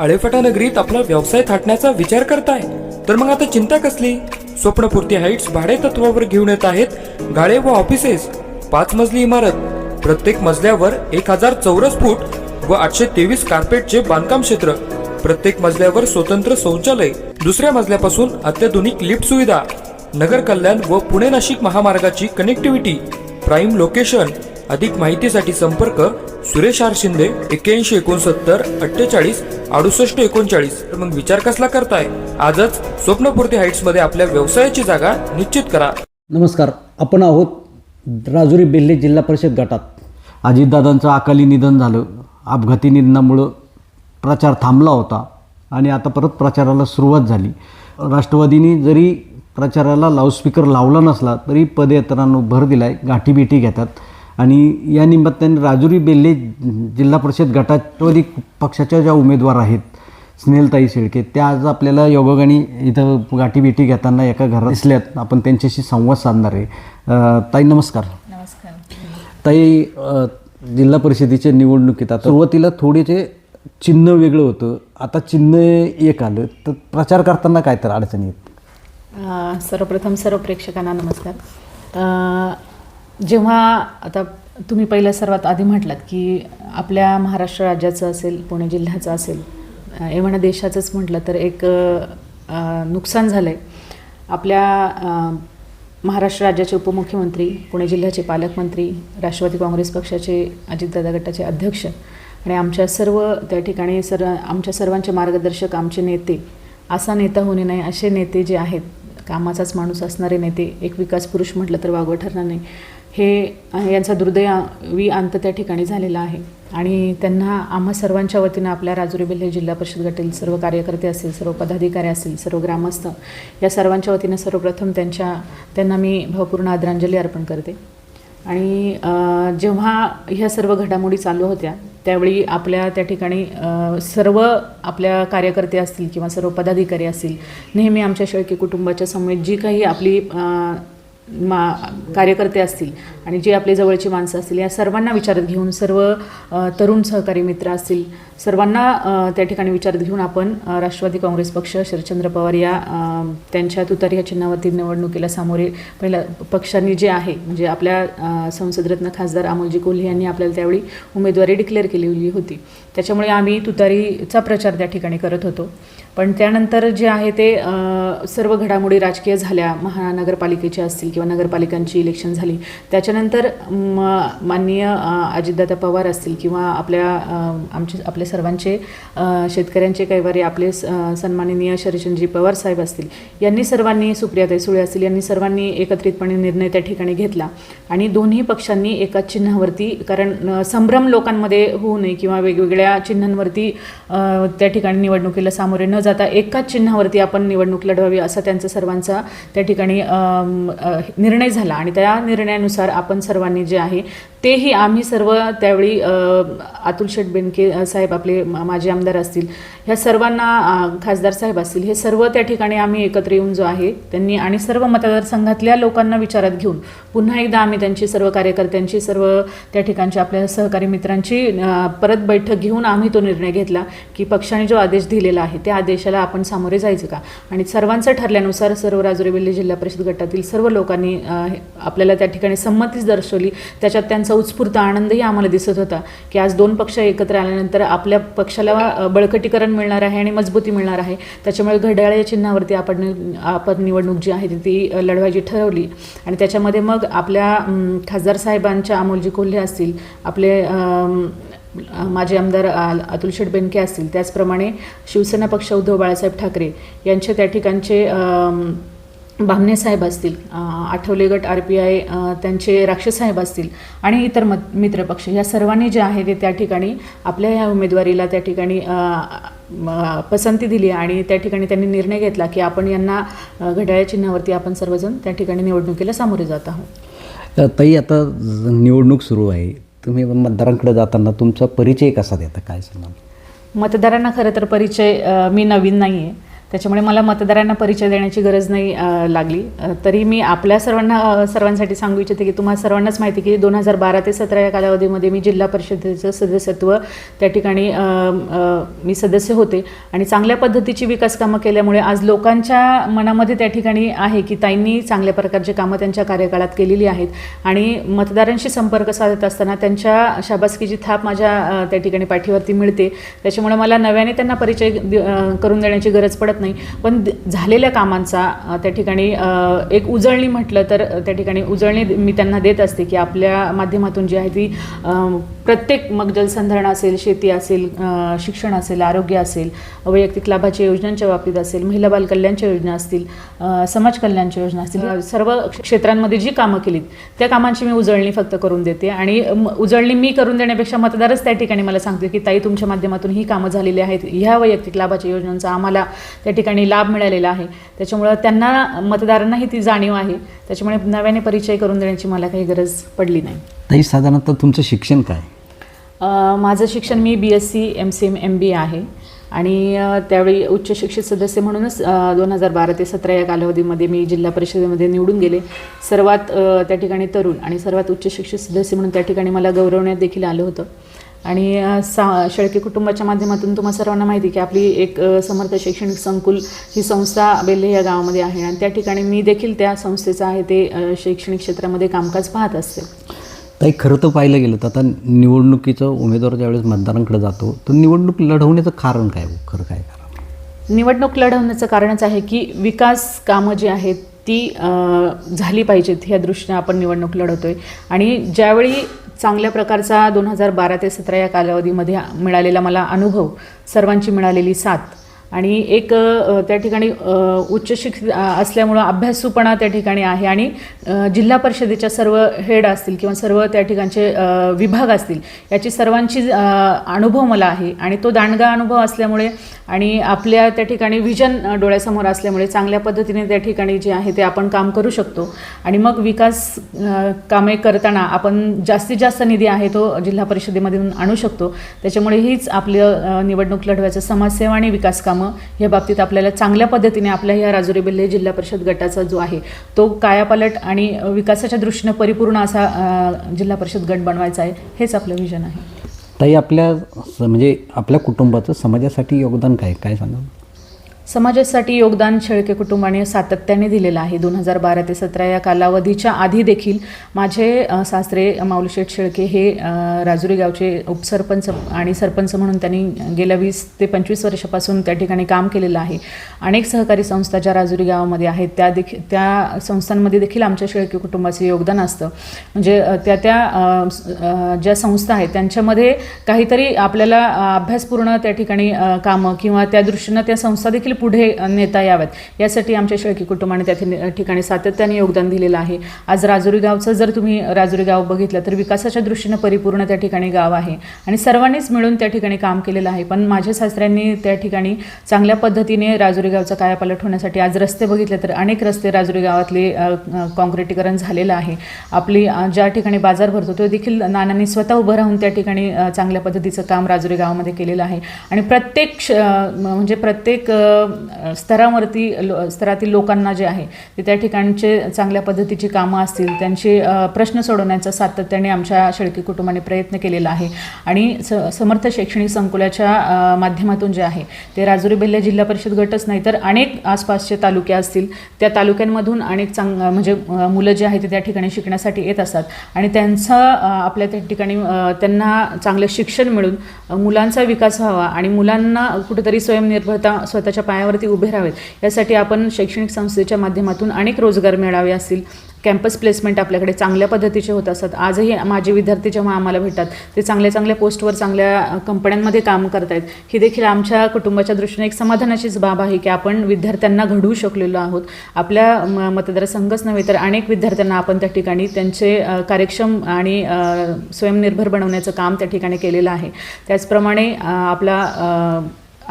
आळेफाटा नगरीत आपला व्यवसाय थाटण्याचा विचार करताय तर मग आता चिंता कसली? स्वप्नपूर्ती हाईट्स भाडे तत्वावर घेऊन येत आहेत गाळे व ऑफिसेस. 5 मजली इमारत, प्रत्येक मजल्यावर 1000 चौरस फूट व 823 कार्पेटचे बांधकाम क्षेत्र, प्रत्येक मजल्यावर स्वतंत्र शौचालय, दुसऱ्या मजल्यापासून अत्याधुनिक लिफ्ट सुविधा, नगर कल्याण व पुणे नाशिक महामार्गाची कनेक्टिव्हिटी, प्राईम लोकेशन. अधिक माहितीसाठी संपर्क सुरेश आर शिंदे 8169 48 68 39. तर मग विचार कसला करताय? आजच स्वप्नपूर्ती हाईट्स मध्ये आपल्या व्यवसायाची जागा निश्चित करा. नमस्कार, आपण आहोत राजुरी बेल्हे जिल्हा परिषद गटात. अजितदादांचं अकाली निधन झालं. अपघाती निधनामुळं प्रचार थांबला होता आणि आता परत प्रचाराला सुरुवात झाली. राष्ट्रवादीने जरी प्रचाराला लाऊडस्पीकर लावला नसला तरी पदयात्रांना भर दिलाय, गाठीभेटी घेतात आणि या निमित्ताने राजुरी बेल्हे जिल्हा परिषद गटात राष्ट्रवादी पक्षाच्या ज्या उमेदवार आहेत स्नेहलताई शेळके, त्या आज आपल्याला योगायोगाने इथं गाठीभेटी घेताना एका घरात दिसल्यात. आपण त्यांच्याशी संवाद साधणार आहे. ताई नमस्कार. नमस्कार ताई, जिल्हा परिषदेच्या निवडणुकीत आता सुरुवातीला थोडेसे चिन्ह वेगळं होतं, आता चिन्ह एक आलं, तर प्रचार करताना काय तर अडचणी आहेत? सर्वप्रथम सर्व प्रेक्षकांना नमस्कार. जेव्हा आता तुम्ही पहिलं सर्वात आधी म्हटलात की आपल्या महाराष्ट्र राज्याचं असेल, पुणे जिल्ह्याचं असेल, एवढा देशाचंच म्हटलं तर एक नुकसान झालं आहे. आपल्या महाराष्ट्र राज्याचे उपमुख्यमंत्री, पुणे जिल्ह्याचे पालकमंत्री, राष्ट्रवादी काँग्रेस पक्षाचे अजितदादा गटाचे अध्यक्ष आणि आमच्या सर्व त्या ठिकाणी आमच्या सर्वांचे मार्गदर्शक, आमचे नेते, असा नेता होणे नाही असे नेते जे आहेत, कामाचाच माणूस असणारे नेते, एक विकास पुरुष म्हटलं तर वागवं ठरणार नाही, हे यांचा दुर्दैवी अंत त्या ठिकाणी झालेला आहे. आणि त्यांना आम्हा सर्वांच्या वतीनं, आपल्या राजुरी बेल्हे जिल्हा परिषद गटातील सर्व कार्यकर्ते असतील, सर्व पदाधिकारी असतील, सर्व ग्रामस्थ, या सर्वांच्या वतीनं सर्वप्रथम त्यांना मी भावपूर्ण आदरांजली अर्पण करते. आणि जेव्हा ह्या सर्व घडामोडी चालू होत्या त्यावेळी आपल्या त्या ठिकाणी सर्व आपल्या कार्यकर्ते असतील किंवा सर्व पदाधिकारी असतील, नेहमी आमच्या शेळके कुटुंबाच्या समेत जी काही आपली कार्यकर्ते असतील आणि जे आपले जवळची माणसं असतील, या सर्वांना विचारात घेऊन, सर्व तरुण सहकारी मित्र असतील, सर्वांना त्या ठिकाणी विचारात घेऊन आपण राष्ट्रवादी काँग्रेस पक्ष, शरदचंद्र पवार या त्यांच्या तुतारी या चिन्हावरती निवडणुकीला सामोरे पहिल्या पक्षांनी जे आहे, म्हणजे आपल्या संसदरत्न खासदार अमोलजी कोल्हे यांनी आपल्याला त्यावेळी उमेदवारी डिक्लेअर केलेली होती. त्याच्यामुळे आम्ही तुतारीचा प्रचार त्या ठिकाणी करत होतो. पण त्यानंतर जे आहे ते सर्व घडामोडी राजकीय झाल्या, महानगरपालिकेच्या असतील किंवा नगरपालिकांची इलेक्शन झाली, त्याच्यानंतर माननीय अजितदादा पवार असतील किंवा आपले सर्वांचे शेतकऱ्यांचे कैवारी आपले सन्माननीय शरदचंद्रजी पवार साहेब असतील, यांनी सर्वांनी, सुप्रियाताई सुळे असतील, यांनी सर्वांनी एकत्रितपणे निर्णय त्या ठिकाणी घेतला आणि दोन्ही पक्षांनी एकाच चिन्हावरती, कारण संभ्रम लोकांमध्ये होऊ नये किंवा वेगवेगळ्या चिन्हांवरती त्या ठिकाणी निवडणुकीला सामोरे न जाता एकाच चिन्हावरती आपण निवडणूक लढवावी असा त्यांचा सर्वांचा त्या ठिकाणी निर्णय झाला. आणि त्या निर्णयानुसार आपण सर्वांनी जे आहे तेही आम्ही सर्व त्यावेळी अतुल शेठ बेनके साहेब, आपले माजी आमदार असतील, ह्या सर्वांना, खासदार साहेब असतील, हे सर्व त्या ठिकाणी आम्ही एकत्र येऊन जो आहे त्यांनी आणि सर्व मतदारसंघातल्या लोकांना विचारात घेऊन पुन्हा एकदा आम्ही त्यांची, सर्व कार्यकर्त्यांची, सर्व त्या ठिकाणच्या आपल्या सहकारी मित्रांची परत बैठक घेऊन आम्ही तो निर्णय घेतला की पक्षाने जो आदेश दिलेला आहे त्या आदेशाला आपण सामोरे जायचं का. आणि सर्वांचं ठरल्यानुसार सर्व राजुरी बेल्हे जिल्हा परिषद गटातील सर्व लोकांनी आपल्याला त्या ठिकाणी संमतीच दर्शवली. त्याच्यात त्यांचा उत्स्फूर्त आनंदही आम्हाला दिसत होता की आज दोन पक्ष एकत्र आल्यानंतर आपल्या पक्षाला बळकटीकरण मिळणार आहे आणि मजबूती मिळणार आहे. त्याच्यामुळे घड्याळ या चिन्हावरती आपण निवडणूक जी आहे ती लढवायची ठरवली. आणि त्याच्यामध्ये मग आपल्या खासदार साहेबांच्या अमोलजी कोल्हे असतील, आपले माजी आमदार अतुल शेठ बेनके असतील, त्याचप्रमाणे शिवसेना पक्ष उद्धव बाळासाहेब ठाकरे यांचे त्या ठिकाणचे बामणे साहेब असतील, आठवले गट RPI त्यांचे राक्षस साहेब असतील आणि इतर मित्रपक्ष, या सर्वांनी जे आहे ते त्या ठिकाणी आपल्या ह्या उमेदवारीला त्या ठिकाणी पसंती दिली आणि त्या ठिकाणी त्यांनी निर्णय घेतला की आपण यांना घड्याळ चिन्हावरती आपण सर्वजण त्या ठिकाणी निवडणुकीला सामोरे जात आहोत. ताई, आता निवडणूक सुरू आहे, तुम्ही मतदारांकडे जाताना तुमचा परिचय कसा देता, काय सांगा? मतदारांना खरं तर परिचय मी नवीन नाही आहे, त्याच्यामुळे मला मतदारांना परिचय देण्याची गरज नाही लागली. तरी मी आपल्या सर्वांसाठी सांगू इच्छिते की तुम्हाला सर्वांनाच माहिती की 2012 ते 2017 या कालावधीमध्ये मी जिल्हा परिषदेचं सदस्यत्व त्या ठिकाणी मी सदस्य होते आणि चांगल्या पद्धतीची विकास कामं केल्यामुळे आज लोकांच्या मनामध्ये त्या ठिकाणी आहे की ताईंनी चांगल्या प्रकारचे कामं त्यांच्या कार्यकाळात केलेली आहेत आणि मतदारांशी संपर्क साधत असताना त्यांच्या शाबासकीची थाप माझ्या त्या ठिकाणी पाठीवरती मिळते. त्याच्यामुळे मला नव्याने त्यांना परिचय करून देण्याची गरज पडत नाही. पण झालेल्या कामांचा त्या ठिकाणी एक उजळणी म्हटलं तर त्या ठिकाणी उजळणी मी त्यांना देत असते की आपल्या माध्यमातून जी आहे ती प्रत्येक मग जलसंधारण असेल, शेती असेल, शिक्षण असेल, आरोग्य असेल, वैयक्तिक लाभाच्या योजनांच्या बाबतीत असेल, महिला बाल कल्याणच्या योजना असतील, समाज कल्याणच्या योजना असतील, सर्व क्षेत्रांमध्ये जी कामं केलीत त्या कामांची मी उजळणी फक्त करून देते. आणि उजळणी मी करून देण्यापेक्षा मतदारच त्या ठिकाणी मला सांगतो की ताई तुमच्या माध्यमातून ही कामं झालेली आहेत, ह्या वैयक्तिक लाभाच्या योजनांचा आम्हाला त्या ठिकाणी लाभ मिळालेला आहे. त्याच्यामुळं त्यांना मतदारांनाही ती जाणीव आहे. त्याच्यामुळे नव्याने परिचय करून देण्याची मला काही गरज पडली नाही. ताई साधारणतः तुमचं शिक्षण काय? माझं शिक्षण मी BSc MCM MBA आहे आणि त्यावेळी उच्च शिक्षित सदस्य म्हणूनच 2012 ते 2017 या कालावधीमध्ये मी जिल्हा परिषदेमध्ये निवडून गेले. सर्वात त्या ठिकाणी तरुण आणि सर्वात उच्च शिक्षित सदस्य म्हणून त्या ठिकाणी मला गौरवण्यात देखील आलं होतं. आणि शेळके कुटुंबाच्या माध्यमातून तुम्हाला सर्वांना माहिती की आपली एक समर्थ शैक्षणिक संकुल ही संस्था बेल्हे या गावामध्ये आहे आणि त्या ठिकाणी मी देखील त्या संस्थेचं आहे ते शैक्षणिक क्षेत्रामध्ये कामकाज पाहत असते. ताई खरं तर पाहिलं गेलं तर आता निवडणुकीचं उमेदवार ज्यावेळेस मतदारांकडे जातो तर निवडणूक लढवण्याचं कारण काय खरं काय कारण? निवडणूक लढवण्याचं कारणच आहे की विकास कामं जी आहेत ती झाली पाहिजेत ह्या दृष्टीने आपण निवडणूक लढवतोय. आणि ज्यावेळी चांगल्या प्रकारचा 2012 ते 2017 या कालावधीमध्ये मिळालेला मला अनुभव, सर्वांची मिळालेली साथ आणि एक त्या ठिकाणी उच्च शिक्षित असल्यामुळं अभ्यासूपणा त्या ठिकाणी आहे आणि जिल्हा परिषदेच्या सर्व हेड असतील किंवा सर्व त्या ठिकाणचे विभाग असतील याची सर्वांची अनुभव मला आहे आणि तो दांडगा अनुभव असल्यामुळे आणि आपल्या त्या ठिकाणी विजन डोळ्यासमोर असल्यामुळे चांगल्या पद्धतीने त्या ठिकाणी जे आहे ते आपण काम करू शकतो. आणि मग विकास कामे करताना आपण जास्तीत जास्त निधी आहे तो जिल्हा परिषदेमधून आणू शकतो. त्याच्यामुळे हीच आपलं निवडणूक लढवायचं समाजसेवा आणि विकास कामं या बाबतीत आपल्याला चांगल्या पद्धतीने आपल्या ह्या राजुरी बेल्हे जिल्हा परिषद गटाचा जो आहे तो कायापालट आणि विकासाच्या दृष्टीनं परिपूर्ण असा जिल्हा परिषद गट बनवायचा आहे, हेच आपलं विजन आहे. ताई आपल्या कुटुंबाचं समाजासाठी योगदान काय सांगा? समाजासाठी योगदान शेळके कुटुंबाने सातत्याने दिलेलं आहे. 2012 ते 2017 या कालावधीच्या आधी देखील माझे सासरे माऊलीशेठ शेळके हे राजुरी गावचे उपसरपंच आणि सरपंच म्हणून त्यांनी गेल्या 20 ते 25 वर्षापासून त्या ठिकाणी काम केलेलं आहे. अनेक सहकारी संस्था ज्या राजुरी गावामध्ये आहेत त्या संस्थांमध्ये देखील आमच्या शेळके कुटुंबाचे योगदान असतं. म्हणजे ज्या संस्था आहेत त्यांच्यामध्ये काहीतरी आपल्याला अभ्यासपूर्ण त्या ठिकाणी कामं किंवा त्या दृष्टीनं त्या संस्था देखील पुढे नेता याव्यात यासाठी आमच्या शेळके कुटुंबाने त्या ठिकाणी सातत्याने योगदान दिलेलं आहे. आज राजुरी गावचं जर तुम्ही राजुरी गाव बघितलं तर विकासाच्या दृष्टीनं परिपूर्ण त्या ठिकाणी गाव आहे आणि सर्वांनीच मिळून त्या ठिकाणी काम केलेलं आहे. पण माझ्या सासऱ्यांनी त्या ठिकाणी चांगल्या पद्धतीने राजुरी गावचा कायापालट होण्यासाठी आज रस्ते बघितले तर अनेक रस्ते राजुरी गावातले काँक्रिटीकरण झालेलं आहे. आपली ज्या ठिकाणी बाजार भरतो तो देखील नानांनी स्वतः उभं राहून त्या ठिकाणी चांगल्या पद्धतीचं काम राजुरी गावामध्ये केलेलं आहे. आणि प्रत्येक स्तरातील लोकांना जे आहे ते त्या ठिकाणचे चांगल्या पद्धतीची कामं असतील त्यांचे प्रश्न सोडवण्याचा सातत्याने आमच्या शेळके कुटुंबाने प्रयत्न केलेला आहे. आणि समर्थ शैक्षणिक संकुलाच्या माध्यमातून जे आहे ते राजुरी बेल्हे जिल्हा परिषद गटच नाही तर अनेक आसपासचे तालुके असतील त्या तालुक्यांमधून अनेक मुलं जे आहे ते त्या ठिकाणी शिकण्यासाठी येत असतात आणि त्यांचं आपल्या त्या ठिकाणी त्यांना चांगलं शिक्षण मिळून मुलांचा विकास व्हावा आणि मुलांना कुठेतरी स्वयंनिर्भरता स्वतःच्या पायावरती उभे राहावेत यासाठी आपण शैक्षणिक संस्थेच्या माध्यमातून अनेक रोजगार मेळावे असतील, कॅम्पस प्लेसमेंट आपल्याकडे चांगल्या पद्धतीचे होत असतात. आजही माझे विद्यार्थी जेव्हा आम्हाला भेटतात ते चांगल्या पोस्टवर चांगल्या कंपन्यांमध्ये काम करत आहेत. ही देखील आमच्या कुटुंबाच्या दृष्टीने एक समाधानाचीच बाब आहे की आपण विद्यार्थ्यांना घडवू शकलेलो आहोत. आपल्या मतदारसंघच नव्हे तर अनेक विद्यार्थ्यांना आपण त्या ठिकाणी त्यांचे कार्यक्षम आणि स्वयंनिर्भर बनवण्याचं काम त्या ठिकाणी केलेलं आहे. त्याचप्रमाणे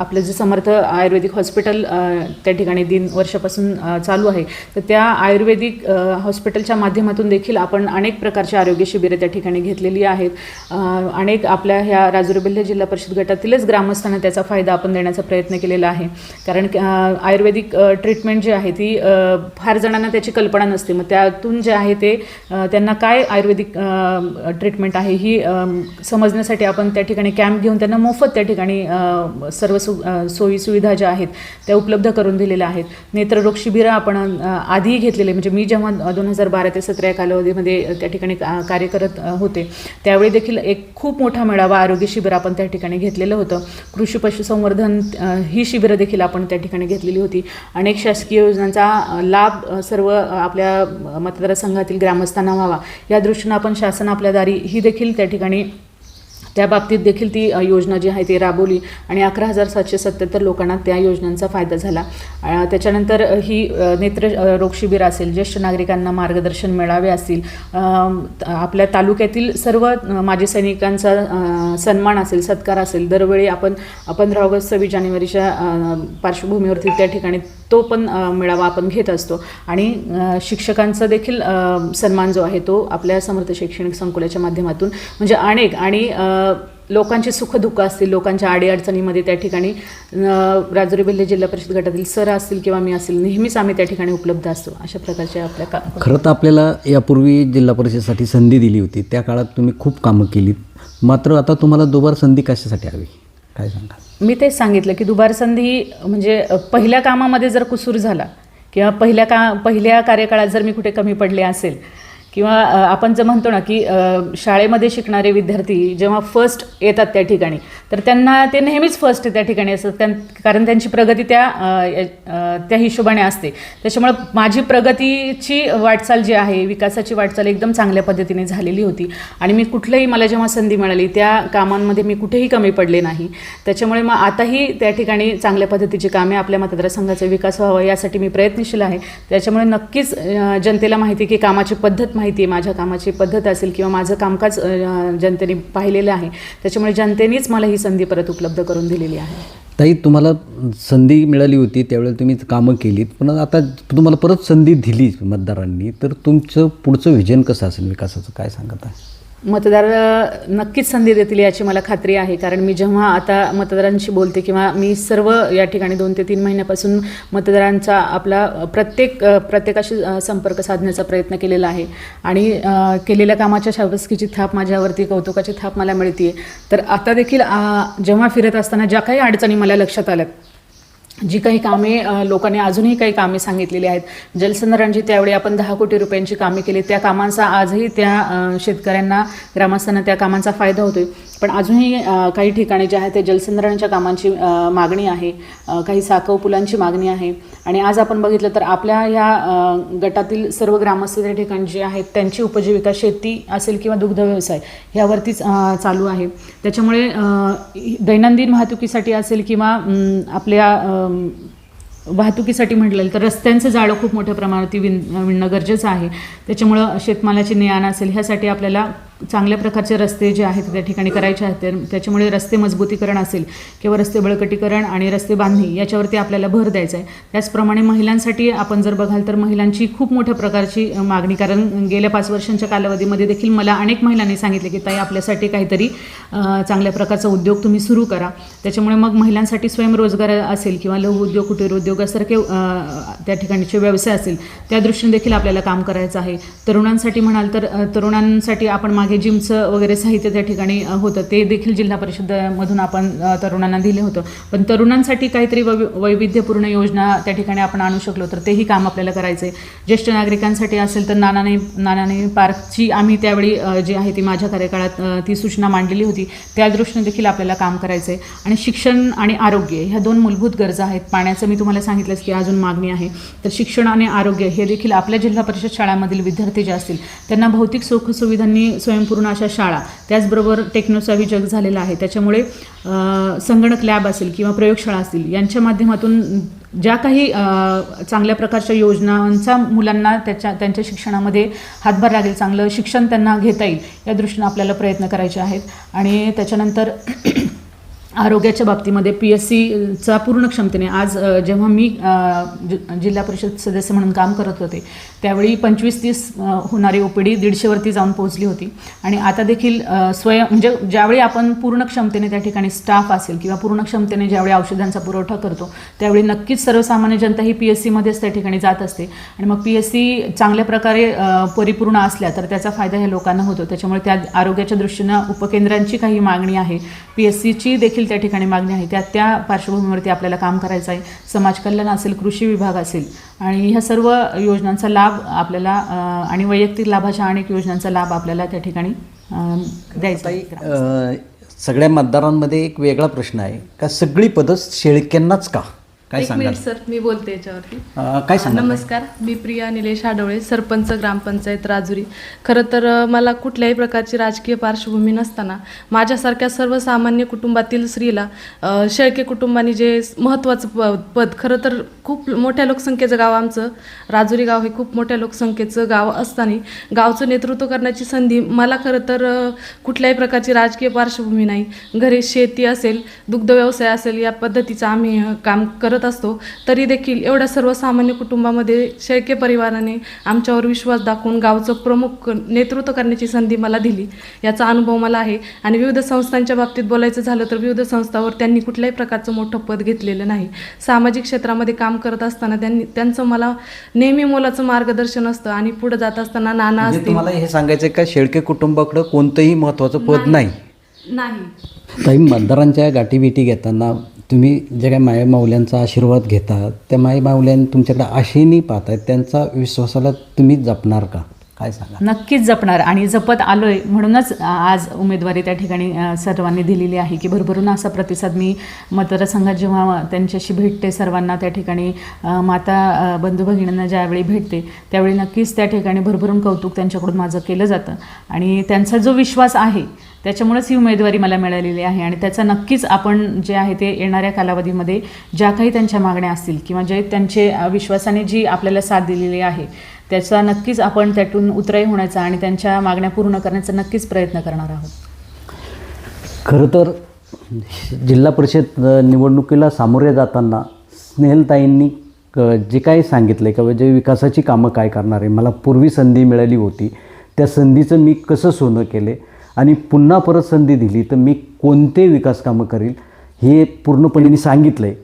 आपलं जे समर्थ आयुर्वेदिक हॉस्पिटल त्या ठिकाणी 3 वर्षापासून चालू आहे, तर त्या आयुर्वेदिक हॉस्पिटलच्या माध्यमातून देखील आपण अनेक प्रकारचे आरोग्य शिबिरे त्या ठिकाणी घेतलेली आहेत. अनेक आपल्या ह्या राजुरी बेल्हे जिल्हा परिषद गटातीलच ग्रामस्थांना त्याचा फायदा आपण देण्याचा प्रयत्न केलेला आहे. कारण आयुर्वेदिक ट्रीटमेंट जी आहे ती फार जणांना त्याची कल्पना नसते. मग त्यातून जे आहे ते त्यांना काय आयुर्वेदिक ट्रीटमेंट आहे ही समजण्यासाठी आपण त्या ठिकाणी कॅम्प घेऊन त्यांना मोफत त्या ठिकाणी सर्व सोयीसुविधा ज्या आहेत त्या उपलब्ध करून दिलेल्या आहेत. नेत्ररोग शिबिरं आपण आधीही घेतलेले, म्हणजे मी जेव्हा 2012 ते 2017 या कालावधीमध्ये त्या ठिकाणी कार्य करत होते त्यावेळी देखील एक खूप मोठा मेळावा आरोग्य शिबिर आपण त्या ठिकाणी घेतलेलं होतं. कृषी पशुसंवर्धन ही शिबिरं देखील आपण त्या ठिकाणी घेतलेली होती. अनेक शासकीय योजनांचा लाभ सर्व आपल्या मतदारसंघातील ग्रामस्थांना व्हावा या दृष्टीनं आपण शासन आपल्या दारी ही देखील त्या ठिकाणी त्या बाबतीत देखील ती योजना जी आहे ती राबवली आणि 11,777 लोकांना त्या योजनांचा फायदा झाला. त्याच्यानंतर ही नेत्र रोग शिबिर असेल, ज्येष्ठ नागरिकांना मार्गदर्शन मेळावे असतील, आपल्या तालुक्यातील सर्व माजी सैनिकांचा सन्मान असेल, सत्कार असेल, दरवेळी आपण 15 ऑगस्ट 26 जानेवारीच्या पार्श्वभूमीवरती त्या ठिकाणी तो पण मेळावा आपण घेत असतो. आणि शिक्षकांचा देखील सन्मान जो आहे तो आपल्या समर्थ शैक्षणिक संकुलाच्या माध्यमातून म्हणजे अनेक आणि लोकांची सुखदुःख असतील, लोकांच्या अडीअडचणीमध्ये त्या ठिकाणी राजुरी बेल्हे जिल्हा परिषद गटातील सर असतील किंवा मी असेल, नेहमीच आम्ही त्या ठिकाणी उपलब्ध असतो. अशा प्रकारचे आपल्या खरं तर आपल्याला यापूर्वी जिल्हा परिषदेसाठी संधी दिली होती, त्या काळात तुम्ही खूप कामं केलीत. मात्र आता तुम्हाला दुबार संधी कशासाठी हवी, काय सांगा? मी तेच सांगितलं की दुबार संधी म्हणजे पहिल्या कामामध्ये जर कुसूर झाला किंवा पहिल्या कार्यकाळात जर मी कुठे कमी पडले असेल किंवा आपण जर म्हणतो ना की शाळेमध्ये शिकणारे विद्यार्थी जेव्हा फर्स्ट येतात त्या ठिकाणी तर त्यांना ते नेहमीच फर्स्ट त्या ठिकाणी असतात कारण त्यांची प्रगती त्या हिशोबाने असते. त्याच्यामुळे माझी प्रगतीची वाटचाल जी आहे, विकासाची वाटचाल एकदम चांगल्या पद्धतीने झालेली होती आणि मी कुठलंही मला जेव्हा संधी मिळाली त्या कामांमध्ये मी कुठेही कमी पडले नाही. त्याच्यामुळे मग आताही त्या ठिकाणी चांगल्या पद्धतीची कामे आपल्या मतदारसंघाचा विकास व्हावा यासाठी मी प्रयत्नशील आहे. त्याच्यामुळे नक्कीच जनतेला माहिती की कामाची पद्धत माहिती आहे, माझ्या कामाची पद्धत असेल किंवा माझं कामकाज जनतेने पाहिलेलं आहे. त्याच्यामुळे जनतेनेच मला ही संधी परत उपलब्ध करून दिलेली आहे. ताई, तुम्हाला संधी मिळाली होती त्यावेळेला तुम्ही कामं केलीत, पण आता तुम्हाला परत संधी दिली मतदारांनी, तर तुमचं पुढचं व्हिजन कसं असेल विकासाचं, काय सांगत आहे? मतदार नक्कीच संधी देतील याची मला खात्री आहे. कारण मी जेव्हा आता मतदारांशी बोलते किंवा मी सर्व या ठिकाणी 2 ते 3 महिन्यापासून मतदारांचा आपला प्रत्येकाशी संपर्क साधण्याचा प्रयत्न केलेला आहे आणि केलेल्या कामाच्या शाबासकीची थाप माझ्यावरती, कौतुकाची थाप मला मिळते. तर आता देखील जेव्हा फिरत असताना ज्या काही अडचणी मला लक्षात आल्यात, जी काही कामे लोकांनी अजूनही काही कामे सांगितलेली आहेत, जलसंधारणची त्यावेळी आपण 10 कोटी रुपयांची कामे केली, त्या कामांचा आजही त्या शेतकऱ्यांना, ग्रामस्थांना त्या कामांचा फायदा होतोय. पण अजूनही काही ठिकाणी जे आहे ते जलसंधारणच्या कामांची मागणी आहे, काही साकव पुलांची मागणी आहे. आणि आज आपण बघितलं तर आपल्या ह्या गटातील सर्व ग्रामस्थ त्या ठिकाणी जे आहेत त्यांची उपजीविका शेती असेल किंवा दुग्ध व्यवसाय ह्यावरतीच चालू आहे. त्याच्यामुळे दैनंदिन वाहतुकीसाठी असेल किंवा आपल्या वाहतुकीसाठी म्हटलं तर रस्त्यांचं जाळं खूप मोठ्या प्रमाणात विणणं गरजेचं आहे. त्याच्यामुळं शेतमालाची ने-आण असेल ह्यासाठी आपल्याला चांगल्या प्रकारचे रस्ते जे आहेत त्या ठिकाणी करायचे आहेत. त्याच्यामुळे रस्ते मजबूतीकरण असेल किंवा रस्ते बळकटीकरण आणि रस्ते बांधणी याच्यावरती आपल्याला भर द्यायचा आहे. त्याचप्रमाणे महिलांसाठी आपण जर बघाल तर महिलांची खूप मोठ्या प्रकारची मागणी, कारण गेल्या 5 वर्षांच्या कालावधीमध्ये देखील मला अनेक महिलांनी सांगितले की ताई आपल्यासाठी काहीतरी चांगल्या प्रकारचा उद्योग तुम्ही सुरू करा. त्याच्यामुळे मग महिलांसाठी स्वयंरोजगार असेल किंवा लघु उद्योग, कुटीर उद्योगासारखे त्या ठिकाणीचे व्यवसाय असेल त्या दृष्टीने देखील आपल्याला काम करायचं आहे. तरुणांसाठी म्हणाल तर तरुणांसाठी आपण मागे जिमचं वगैरे साहित्य त्या ठिकाणी होतं, ते देखील जिल्हा परिषदेमधून आपण तरुणांना दिले होतं. पण तरुणांसाठी काहीतरी वैविध्यपूर्ण योजना त्या ठिकाणी आपण आणू शकलो तर तेही काम आपल्याला करायचं आहे. ज्येष्ठ नागरिकांसाठी असेल तर नानाने पार्कची आम्ही त्यावेळी जी आहे ती माझ्या कार्यकाळात ती सूचना मांडलेली होती, त्या दृष्टीने देखील आपल्याला काम करायचं आहे. आणि शिक्षण आणि आरोग्य ह्या 2 मूलभूत गरजा आहेत. पाण्याचं मी तुम्हाला सांगितलंच की अजून मागणी आहे. तर शिक्षण आणि आरोग्य हे देखील आपल्या जिल्हा परिषद शाळांमधील विद्यार्थी जे असतील त्यांना भौतिक सुखसुविधांनी स्वयंपूर्ण अशा शाळा, त्याचबरोबर टेक्नोसॅव्ही जग झालेलं आहे. त्याच्यामुळे संगणक लॅब असेल किंवा प्रयोगशाळा असतील यांच्या माध्यमातून ज्या काही चांगल्या प्रकारच्या योजनांचा मुलांना त्यांच्या शिक्षणामध्ये हातभार लागेल, चांगलं शिक्षण त्यांना घेता येईल या दृष्टीने आपल्याला प्रयत्न करायचे आहेत. आणि त्याच्यानंतर आरोग्याच्या बाबतीमध्ये PSCचा पूर्ण क्षमतेने आज जेव्हा मी जिल्हा परिषद सदस्य म्हणून काम करत होते त्यावेळी 25-30 होणारी OPD 150वरती जाऊन पोहोचली होती. आणि आता देखील म्हणजे ज्यावेळी आपण पूर्ण क्षमतेने त्या ठिकाणी स्टाफ असेल किंवा पूर्ण क्षमतेने ज्यावेळी औषधांचा पुरवठा करतो त्यावेळी नक्कीच सर्वसामान्य जनता ही PSCमध्येच त्या ठिकाणी जात असते. आणि मग PSC चांगल्या प्रकारे परिपूर्ण असल्या तर त्याचा फायदा ह्या लोकांना होतो. त्याच्यामुळे त्या आरोग्याच्या दृष्टीनं उपकेंद्रांची काही मागणी आहे, PSCची देखील त्या ठिकाणी मागणी आहे, त्या पार्श्वभूमीवरती आपल्याला काम करायचं आहे. समाज कल्याण असेल, कृषी विभाग असेल आणि ह्या सर्व योजनांचा लाभ आपल्याला आणि वैयक्तिक लाभाच्या अनेक योजनांचा लाभ आपल्याला त्या ठिकाणी द्यायचा आहे. सगळ्या मतदारांमध्ये एक वेगळा प्रश्न आहे का सगळी पदं शेळक्यांनाच का? काय एक सांगाल? मिनिट सर, मी बोलते याच्यावरती. काय सांगाल? नमस्कार, मी प्रिया निलेश आडवळे, सरपंच ग्रामपंचायत राजुरी. खरं तर मला कुठल्याही प्रकारची राजकीय पार्श्वभूमी नसताना माझ्यासारख्या सर्वसामान्य कुटुंबातील स्त्रीला शेळके कुटुंबाने जे महत्त्वाचं पद, खरं तर खूप मोठ्या लोकसंख्येचं गाव आमचं राजुरी गाव हे खूप मोठ्या लोकसंख्येचं गाव असताना गावचं नेतृत्व करण्याची संधी मला खरं तर कुठल्याही प्रकारची राजकीय पार्श्वभूमी नाही. घरी शेती असेल, दुग्ध व्यवसाय असेल, या पद्धतीचं आम्ही काम करत असतो. तरी देखील एवढ्या सर्वसामान्य कुटुंबामध्ये शेळके परिवाराने आमच्यावर विश्वास दाखवून गावचं प्रमुख नेतृत्व करण्याची संधी मला दिली, याचा अनुभव मला आहे. आणि विविध संस्थांच्या बाबतीत बोलायचं झालं तर विविध संस्थांवर त्यांनी कुठल्याही प्रकारचं मोठं पद घेतलेलं नाही. सामाजिक क्षेत्रामध्ये काम करत असताना त्यांचं मला नेहमी मोलाचं मार्गदर्शन असतं. आणि पुढे जात असताना नाना असतील. तुम्हाला हे सांगायचं का शेळके कुटुंबाकडं कोणतंही महत्त्वाचं पद नाही? ताई, मतदारांच्या गाठीभेटी घेताना तुम्ही जे काही माय माऊल्यांचा आशीर्वाद घेता त्या माय माऊल्यांनी तुमच्याकडे आशेने पाहतायत, त्यांचा विश्वासाला तुम्ही जपणार का? काय सांगा? नक्कीच जपणार आणि जपत आलोय. म्हणूनच आज उमेदवारी त्या ठिकाणी सर्वांनी दिलेली आहे की भरभरून असा प्रतिसाद मी मतदारसंघात जेव्हा त्यांच्याशी भेटते, सर्वांना त्या ठिकाणी माता बंधू भगिनींना ज्यावेळी भेटते त्यावेळी नक्कीच त्या ठिकाणी भरभरून कौतुक त्यांच्याकडून माझं केलं जातं. आणि त्यांचा जो विश्वास आहे त्याच्यामुळेच ही उमेदवारी मला मिळालेली आहे. आणि त्याचा नक्कीच आपण जे आहे ते येणाऱ्या कालावधीमध्ये ज्या काही त्यांच्या मागण्या असतील किंवा जे त्यांचे विश्वासाने जी आपल्याला साथ दिलेली आहे त्याचा नक्कीच आपण त्यातून उतराई होण्याचा आणि त्यांच्या मागण्या पूर्ण करण्याचा नक्कीच प्रयत्न करणार आहोत. खरं तर जिल्हा परिषद निवडणुकीला सामोरे जाताना स्नेहलताईंनी जे काही सांगितलं आहे का जे विकासाची कामं काय करणार आहे, मला पूर्वी संधी मिळाली होती त्या संधीचं मी कसं सोनं केले आणि पुन्हा परत संधी दिली तर मी कोणते विकास कामं करील हे पूर्णपणे सांगितलं आहे.